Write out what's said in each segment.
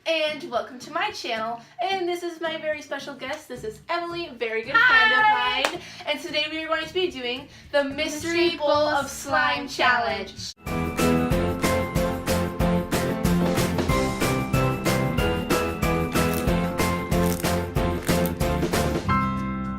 and welcome to my channel. And this is my very special guest. This is Emily, a very good friend of mine. And today we are going to be doing the Mystery Bowl of Slime Challenge.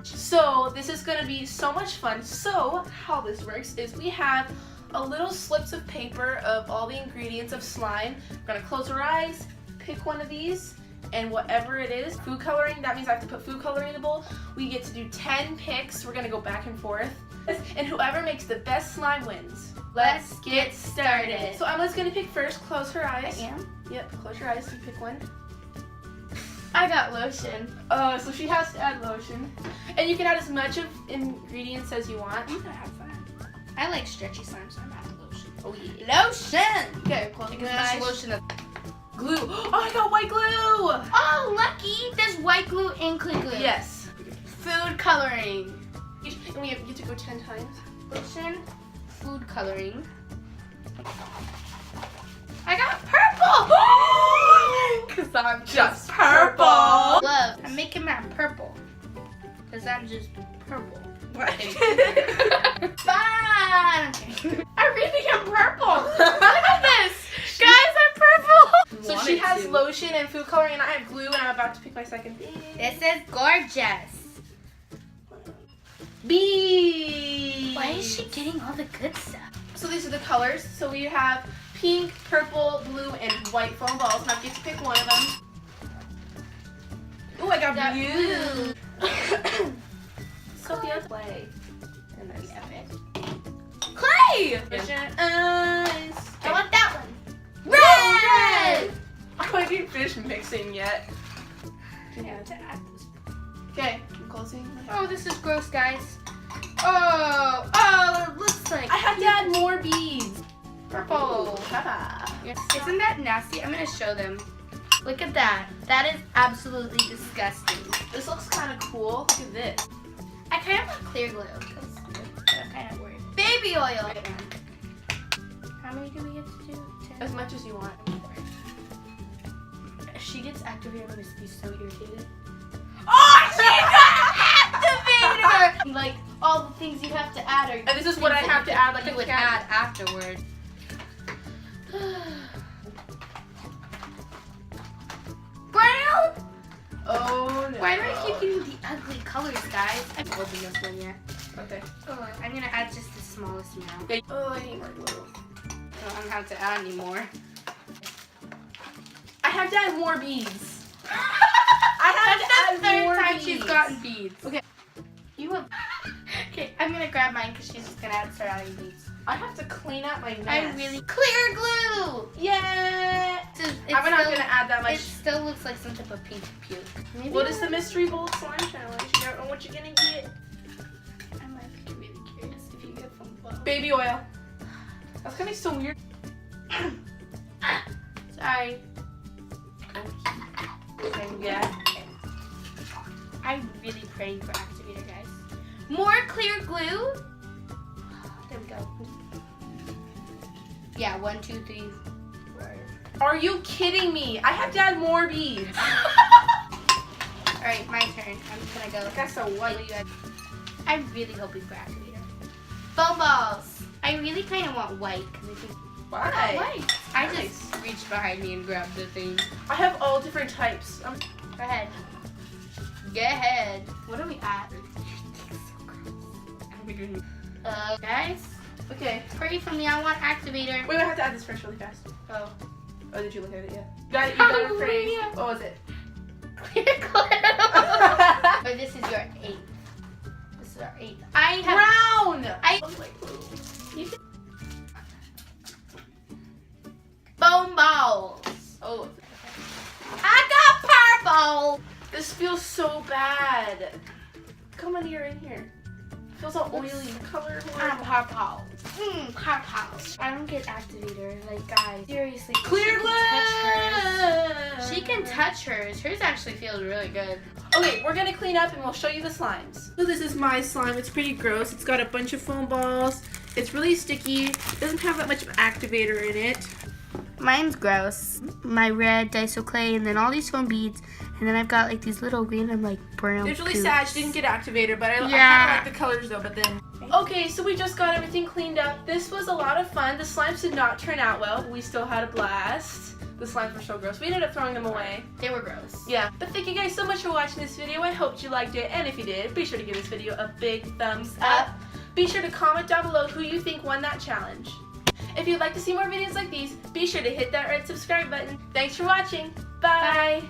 So this is going to be so much fun. So how this works is we have a little slips of paper of all the ingredients of slime. We're going to close our eyes, pick one of these, and whatever it is, food coloring, that means I have to put food coloring in the bowl. We get to do 10 picks. We're going to go back and forth. And whoever makes the best slime wins. Let's get started. So Emma's going to pick first. Close her eyes. I am? Yep, close your eyes. You pick one. I got lotion. So she has to add lotion. And you can add as much of ingredients as you want. I'm gonna have fun. I like stretchy slime, so I'm adding lotion. Oh yeah. Lotion! Okay, close your eyes. Lotion of Glue. Oh, I got white glue! Oh, lucky! There's white glue and clear glue. Yes. Food coloring. And we get to go 10 times. Lotion, food coloring. I got purple! Because I'm just purple. Love. I'm making my purple. Because I'm just purple. What? Fun! I really am purple. Look at this. Guys, I'm purple. So she has lotion and food coloring, and I have glue, and I'm about to pick my second thing. This is gorgeous. Bees. Why is she getting all the good stuff? So these are the colors. So we have pink, purple, blue, and white foam balls. Now I get to pick one of them. Ooh, I got blue. Sophia, play. And there's epic. Clay! I want that one. Red! I want to do fish mixing yet. Okay, I'm closing. Oh, this is gross, guys. Oh, it looks like I have to add more beads. purple. Isn't that nasty? I'm gonna show them. Look at that. That is absolutely disgusting. This looks kind of cool. Look at this. I kind of want clear glue because I'm kind of worried. Baby oil. How many do we get to do? 10? As much as you want. If she gets activated, I'm gonna be so irritated. Oh, she got Activator! Like all the things you have to add are. And this is what I have to add, like you a would cat. add afterward. Brown. Oh no. Why do I keep getting the ugly colors, guys? I haven't opened this one yet. Okay. Oh, I'm gonna add just the smallest amount. Okay. Oh, I need more glue. I don't have to add any more. I have to add more beads. I That's have the to add more third time beads. she's gotten beads. Okay. You have. Okay, I'm gonna grab mine because she's just gonna start adding beads. I have to clean out my mess. I really clear glue. Yeah. It's I'm not still- gonna add that much. It still looks like some type of pink puke. Maybe What is the Mystery Bowl Slime Challenge? You don't know what you're gonna get. I might be really curious if you get from below. Baby oil. That's gonna be so weird. Sorry. Yeah. I'm really praying for activator, guys. More clear glue. There we go. Yeah, 1, 2, 3, 4. Are you kidding me? I have to add more beads. All right, my turn. I'm just gonna go. I got so white. I'm really hoping for activator. Foam balls. I really kind of want white because I think Why? white. I Nice. just reached behind me and grabbed the thing. I have all different types. Go ahead. Go ahead. What are we at? Guys, Okay. hurry for me. I want activator. Wait, I have to add this first really fast. Oh. Oh, did you look at it yet? You got it. You got it Hallelujah. phrase. What was it? Clear glue. Or this is your 8th. This is our 8th. I have. Brown. You can... Foam balls. Oh, I got purple. this feels so bad. Come on here, in here. It feels all oily. Color. I'm purple. Purple. I don't get activator. Like, guys, seriously. Clear she can touch hers. glue. She can touch hers. Hers actually feels really good. Okay, we're gonna clean up and we'll show you the slimes. So this is my slime. It's pretty gross. It's got a bunch of foam balls. It's really sticky. It doesn't have that much activator in it. Mine's gross. My red Daiso clay, and then all these foam beads, and then I've got like these little random like brown. It's really poops. sad she didn't get activator, but I kind of like the colors though. But then, okay, so we just got everything cleaned up. This was a lot of fun. The slimes did not turn out well, but we still had a blast. The slimes were so gross. We ended up throwing them away. They were gross. Yeah, but thank you guys so much for watching this video. I hope you liked it, and if you did, be sure to give this video a big thumbs up. Be sure to comment down below who you think won that challenge. If you'd like to see more videos like these, be sure to hit that red subscribe button. Thanks for watching. Bye.